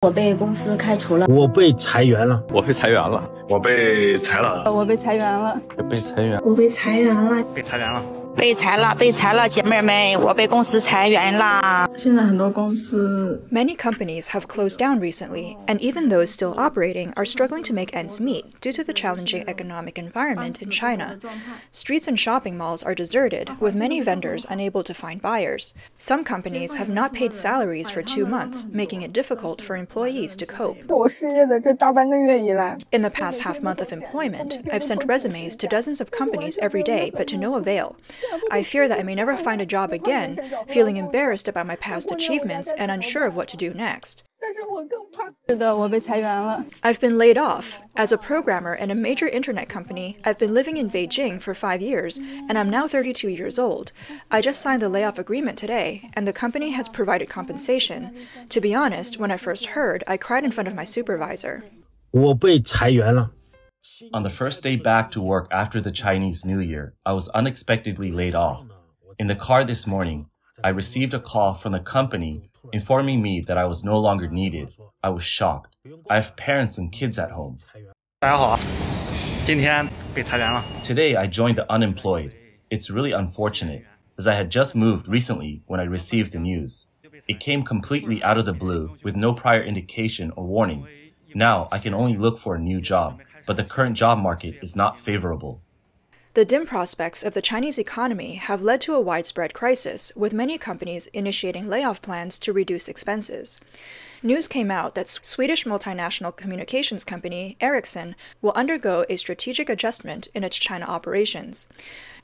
我被公司开除了，我被裁员了，我被裁员了，我被裁了，我被裁员了，被裁员，我被裁员了，被裁员了。被裁了，姐妹们，我被公司裁员啦。现在很多公司 Many companies have closed down recently, and even those still operating are struggling to make ends meet due to the challenging economic environment in China. Streets and shopping malls are deserted, with many vendors unable to find buyers. Some companies have not paid salaries for 2 months, making it difficult for employees to cope. 我失业的这大半个月以来 In the past half month of employment, I've sent resumes to dozens of companies every day, but to no avail. I fear that I may never find a job again, feeling embarrassed about my past achievements and unsure of what to do next. 但是我更怕。是的，我被裁员了。 I've been laid off. As a programmer in a major internet company, I've been living in Beijing for 5 years, and I'm now 32 years old. I just signed the layoff agreement today, and the company has provided compensation. To be honest, when I first heard, I cried in front of my supervisor. 我被裁员了。 On the first day back to work after the Chinese New Year, I was unexpectedly laid off. In the car this morning, I received a call from the company informing me that I was no longer needed. I was shocked. I have parents and kids at home. 大家好，今天被裁员了。 Today, I joined the unemployed. It's really unfortunate, as I had just moved recently when I received the news. It came completely out of the blue, with no prior indication or warning. Now, I can only look for a new job, but the current job market is not favorable. The dim prospects of the Chinese economy have led to a widespread crisis, with many companies initiating layoff plans to reduce expenses. News came out that Swedish multinational communications company Ericsson will undergo a strategic adjustment in its China operations.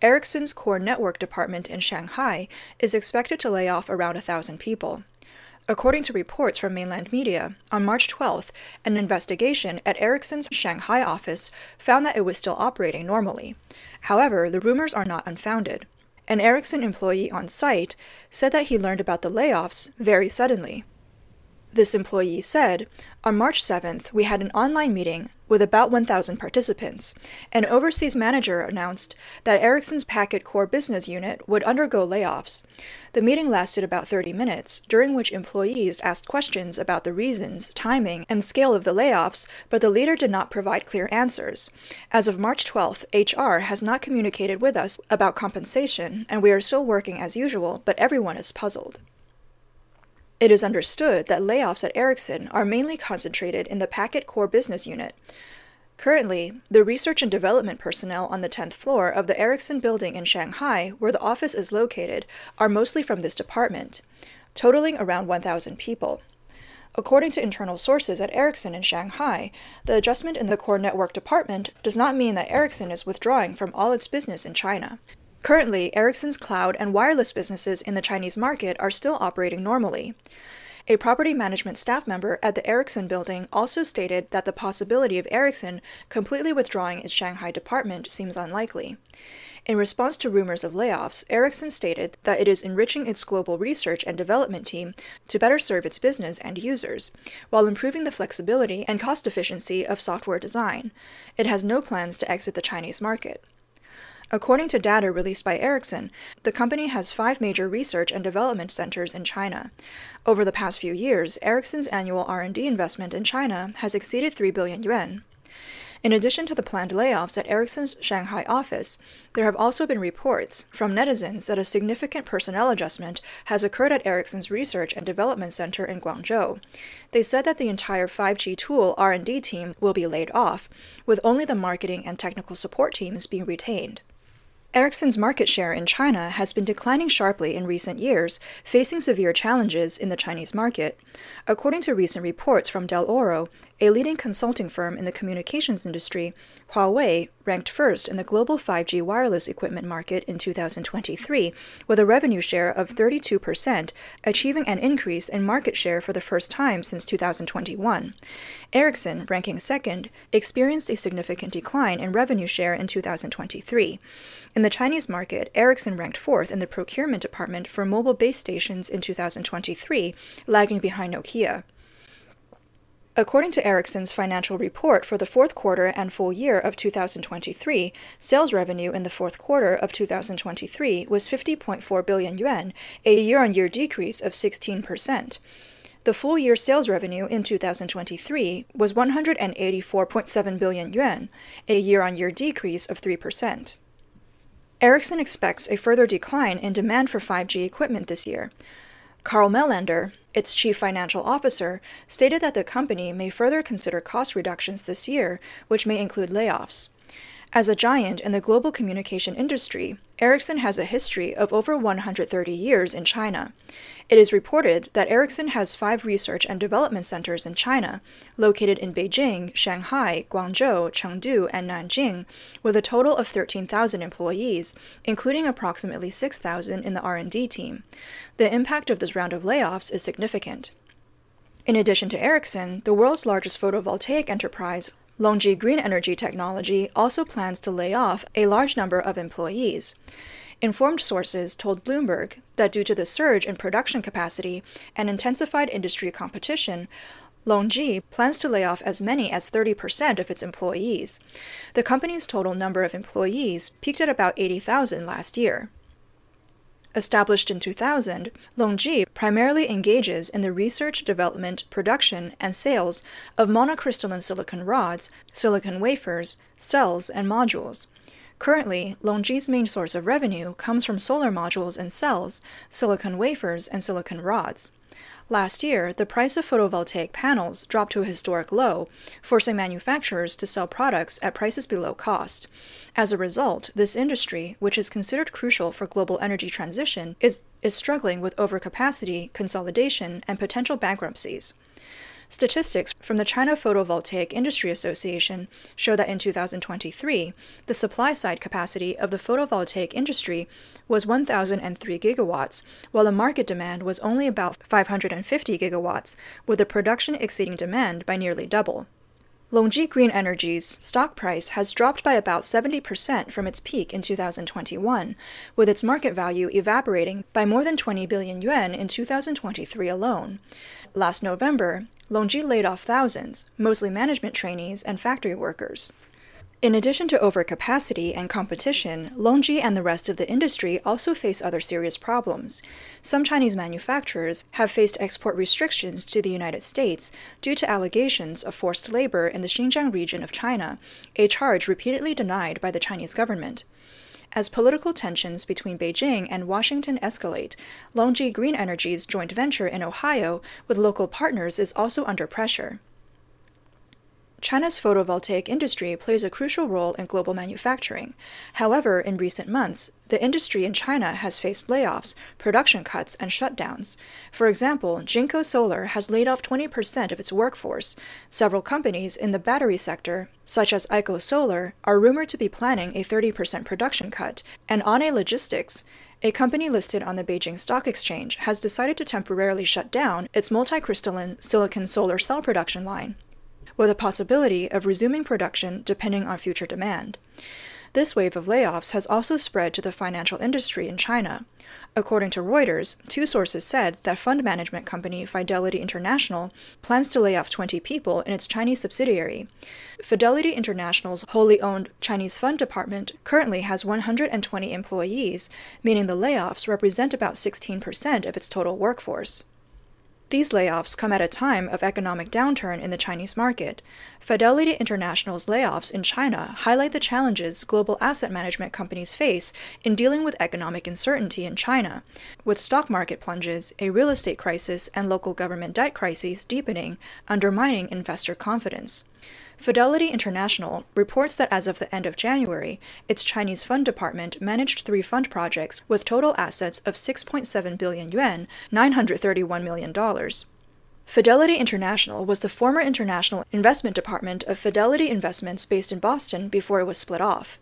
Ericsson's core network department in Shanghai is expected to lay off around 1,000 people. According to reports from mainland media, on March 12th, an investigation at Ericsson's Shanghai office found that it was still operating normally. However, the rumors are not unfounded. An Ericsson employee on site said that he learned about the layoffs very suddenly. This employee said, "On March 7th, we had an online meeting with about 1,000 participants. An overseas manager announced that Ericsson's Packet Core business unit would undergo layoffs. The meeting lasted about 30 minutes, during which employees asked questions about the reasons, timing, and scale of the layoffs, but the leader did not provide clear answers. As of March 12th, HR has not communicated with us about compensation, and we are still working as usual, but everyone is puzzled." It is understood that layoffs at Ericsson are mainly concentrated in the Packet Core business unit. Currently, the research and development personnel on the 10th floor of the Ericsson building in Shanghai, where the office is located, are mostly from this department, totaling around 1,000 people. According to internal sources at Ericsson in Shanghai, the adjustment in the core network department does not mean that Ericsson is withdrawing from all its business in China. Currently, Ericsson's cloud and wireless businesses in the Chinese market are still operating normally. A property management staff member at the Ericsson building also stated that the possibility of Ericsson completely withdrawing its Shanghai department seems unlikely. In response to rumors of layoffs, Ericsson stated that it is enriching its global research and development team to better serve its business and users, while improving the flexibility and cost efficiency of software design. It has no plans to exit the Chinese market. According to data released by Ericsson, the company has 5 major research and development centers in China. Over the past few years, Ericsson's annual R&D investment in China has exceeded 3 billion yuan. In addition to the planned layoffs at Ericsson's Shanghai office, there have also been reports from netizens that a significant personnel adjustment has occurred at Ericsson's Research and Development Center in Guangzhou. They said that the entire 5G tool R&D team will be laid off, with only the marketing and technical support teams being retained. Ericsson's market share in China has been declining sharply in recent years, facing severe challenges in the Chinese market. According to recent reports from Del Oro, a leading consulting firm in the communications industry, Huawei ranked first in the global 5G wireless equipment market in 2023, with a revenue share of 32%, achieving an increase in market share for the first time since 2021. Ericsson, ranking second, experienced a significant decline in revenue share in 2023. In the Chinese market, Ericsson ranked fourth in the procurement department for mobile base stations in 2023, lagging behind Nokia. According to Ericsson's financial report for the fourth quarter and full year of 2023, sales revenue in the fourth quarter of 2023 was 50.4 billion yuan, a year-on-year decrease of 16%. The full-year sales revenue in 2023 was 184.7 billion yuan, a year-on-year decrease of 3%. Ericsson expects a further decline in demand for 5G equipment this year. Carl Melander, its chief financial officer, stated that the company may further consider cost reductions this year, which may include layoffs. As a giant in the global communication industry, Ericsson has a history of over 130 years in China. It is reported that Ericsson has 5 research and development centers in China, located in Beijing, Shanghai, Guangzhou, Chengdu, and Nanjing, with a total of 13,000 employees, including approximately 6,000 in the R&D team. The impact of this round of layoffs is significant. In addition to Ericsson, the world's largest photovoltaic enterprise, LONGi Green Energy Technology, also plans to lay off a large number of employees. Informed sources told Bloomberg that due to the surge in production capacity and intensified industry competition, LONGi plans to lay off as many as 30% of its employees. The company's total number of employees peaked at about 80,000 last year. Established in 2000, LONGi primarily engages in the research, development, production, and sales of monocrystalline silicon rods, silicon wafers, cells, and modules. Currently, LONGi's main source of revenue comes from solar modules and cells, silicon wafers, and silicon rods. Last year, the price of photovoltaic panels dropped to a historic low, forcing manufacturers to sell products at prices below cost. As a result, this industry, which is considered crucial for global energy transition, is struggling with overcapacity, consolidation, and potential bankruptcies. Statistics from the China Photovoltaic Industry Association show that in 2023, the supply-side capacity of the photovoltaic industry was 1,003 gigawatts, while the market demand was only about 550 gigawatts, with the production exceeding demand by nearly double. LONGi Green Energy's stock price has dropped by about 70% from its peak in 2021, with its market value evaporating by more than 20 billion yuan in 2023 alone. Last November, LONGi laid off thousands, mostly management trainees and factory workers. In addition to overcapacity and competition, LONGi and the rest of the industry also face other serious problems. Some Chinese manufacturers have faced export restrictions to the United States due to allegations of forced labor in the Xinjiang region of China, a charge repeatedly denied by the Chinese government. As political tensions between Beijing and Washington escalate, LONGi Green Energy's joint venture in Ohio with local partners is also under pressure. China's photovoltaic industry plays a crucial role in global manufacturing. However, in recent months, the industry in China has faced layoffs, production cuts, and shutdowns. For example, Jinko Solar has laid off 20% of its workforce. Several companies in the battery sector, such as Eiko Solar, are rumored to be planning a 30% production cut, and Ane Logistics, a company listed on the Beijing Stock Exchange, has decided to temporarily shut down its multicrystalline silicon solar cell production line, with a possibility of resuming production depending on future demand. This wave of layoffs has also spread to the financial industry in China. According to Reuters, 2 sources said that fund management company Fidelity International plans to lay off 20 people in its Chinese subsidiary. Fidelity International's wholly owned Chinese fund department currently has 120 employees, meaning the layoffs represent about 16% of its total workforce. These layoffs come at a time of economic downturn in the Chinese market. Fidelity International's layoffs in China highlight the challenges global asset management companies face in dealing with economic uncertainty in China, with stock market plunges, a real estate crisis, and local government debt crises deepening, undermining investor confidence. Fidelity International reports that as of the end of January, its Chinese fund department managed 3 fund projects with total assets of 6.7 billion yuan, $931 million. Fidelity International was the former international investment department of Fidelity Investments based in Boston before it was split off.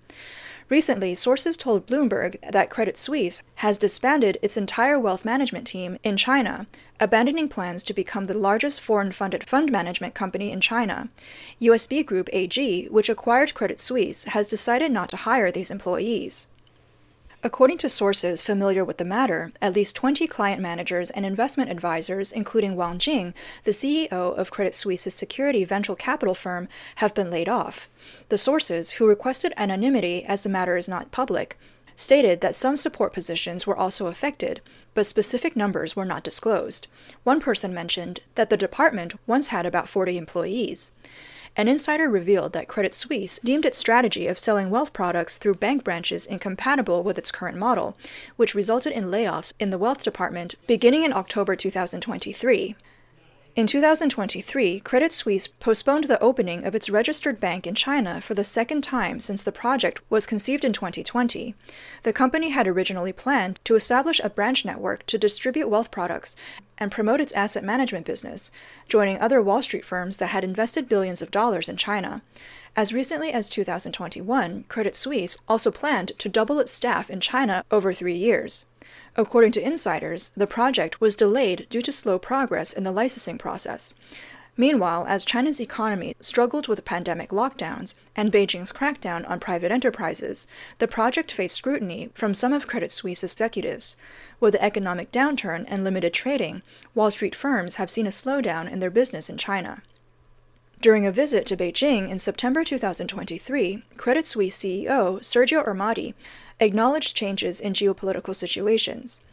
Recently, sources told Bloomberg that Credit Suisse has disbanded its entire wealth management team in China, abandoning plans to become the largest foreign-funded fund management company in China. USB Group AG, which acquired Credit Suisse, has decided not to hire these employees. According to sources familiar with the matter, at least 20 client managers and investment advisors, including Wang Jing, the CEO of Credit Suisse's security venture capital firm, have been laid off. The sources, who requested anonymity as the matter is not public, stated that some support positions were also affected, but specific numbers were not disclosed. One person mentioned that the department once had about 40 employees. An insider revealed that Credit Suisse deemed its strategy of selling wealth products through bank branches incompatible with its current model, which resulted in layoffs in the wealth department beginning in October 2023. In 2023, Credit Suisse postponed the opening of its registered bank in China for the second time since the project was conceived in 2020. The company had originally planned to establish a branch network to distribute wealth products and promote its asset management business, joining other Wall Street firms that had invested billions of dollars in China. As recently as 2021, Credit Suisse also planned to double its staff in China over 3 years. According to insiders, the project was delayed due to slow progress in the licensing process. Meanwhile, as China's economy struggled with pandemic lockdowns and Beijing's crackdown on private enterprises, the project faced scrutiny from some of Credit Suisse's executives. With the economic downturn and limited trading, Wall Street firms have seen a slowdown in their business in China. During a visit to Beijing in September 2023, Credit Suisse CEO Sergio Ermotti acknowledged changes in geopolitical situations.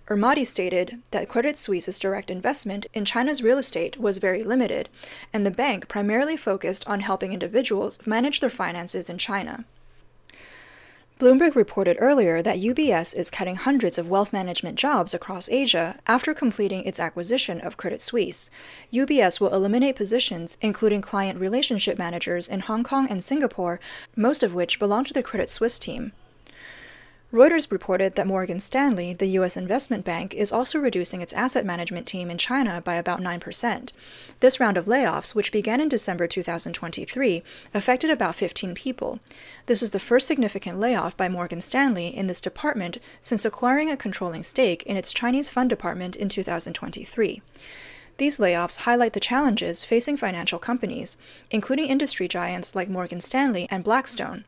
Ermotti stated that Credit Suisse's direct investment in China's real estate was very limited, and the bank primarily focused on helping individuals manage their finances in China. Bloomberg reported earlier that UBS is cutting hundreds of wealth management jobs across Asia after completing its acquisition of Credit Suisse. UBS will eliminate positions, including client relationship managers in Hong Kong and Singapore, most of which belong to the Credit Suisse team. Reuters reported that Morgan Stanley, the U.S. investment bank, is also reducing its asset management team in China by about 9%. This round of layoffs, which began in December 2023, affected about 15 people. This is the first significant layoff by Morgan Stanley in this department since acquiring a controlling stake in its Chinese fund department in 2023. These layoffs highlight the challenges facing financial companies, including industry giants like Morgan Stanley and Blackstone.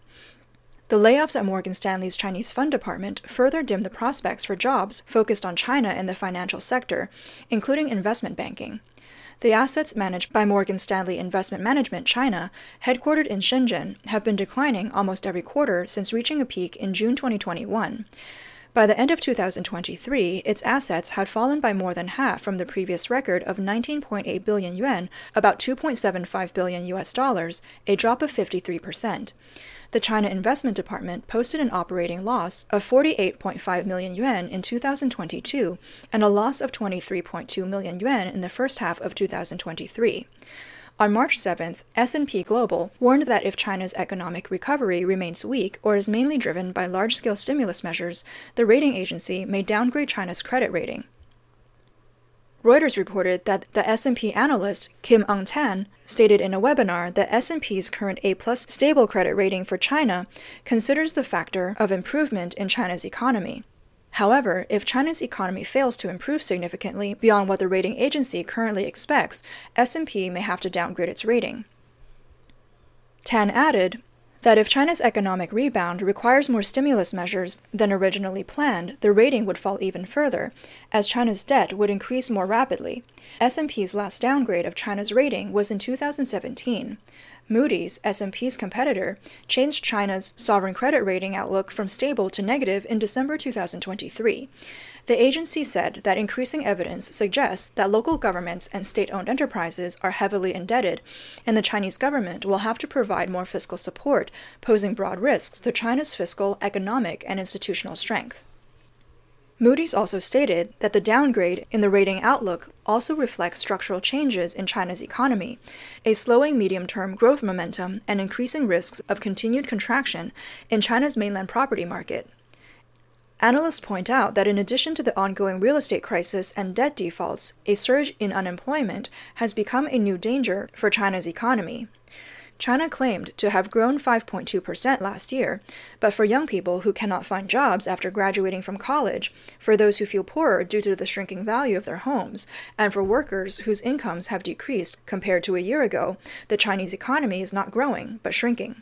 The layoffs at Morgan Stanley's Chinese fund department further dim the prospects for jobs focused on China in the financial sector, including investment banking. The assets managed by Morgan Stanley Investment Management China, headquartered in Shenzhen, have been declining almost every quarter since reaching a peak in June 2021. By the end of 2023, its assets had fallen by more than half from the previous record of 19.8 billion yuan, about $2.75 billion US dollars, a drop of 53%. The China Investment Department posted an operating loss of 48.5 million yuan in 2022 and a loss of 23.2 million yuan in the first half of 2023. On March 7th, S&P Global warned that if China's economic recovery remains weak or is mainly driven by large-scale stimulus measures, the rating agency may downgrade China's credit rating. Reuters reported that the S&P analyst Kim Ung-tan stated in a webinar that S&P's current A+ stable credit rating for China considers the factor of improvement in China's economy. However, if China's economy fails to improve significantly beyond what the rating agency currently expects, S&P may have to downgrade its rating. Tan added that if China's economic rebound requires more stimulus measures than originally planned, the rating would fall even further, as China's debt would increase more rapidly. S&P's last downgrade of China's rating was in 2017. Moody's, S&P's competitor, changed China's sovereign credit rating outlook from stable to negative in December 2023. The agency said that increasing evidence suggests that local governments and state-owned enterprises are heavily indebted, and the Chinese government will have to provide more fiscal support, posing broad risks to China's fiscal, economic, and institutional strength. Moody's also stated that the downgrade in the rating outlook also reflects structural changes in China's economy, a slowing medium-term growth momentum, and increasing risks of continued contraction in China's mainland property market. Analysts point out that in addition to the ongoing real estate crisis and debt defaults, a surge in unemployment has become a new danger for China's economy. China claimed to have grown 5.2% last year, but for young people who cannot find jobs after graduating from college, for those who feel poorer due to the shrinking value of their homes, and for workers whose incomes have decreased compared to a year ago, the Chinese economy is not growing, but shrinking.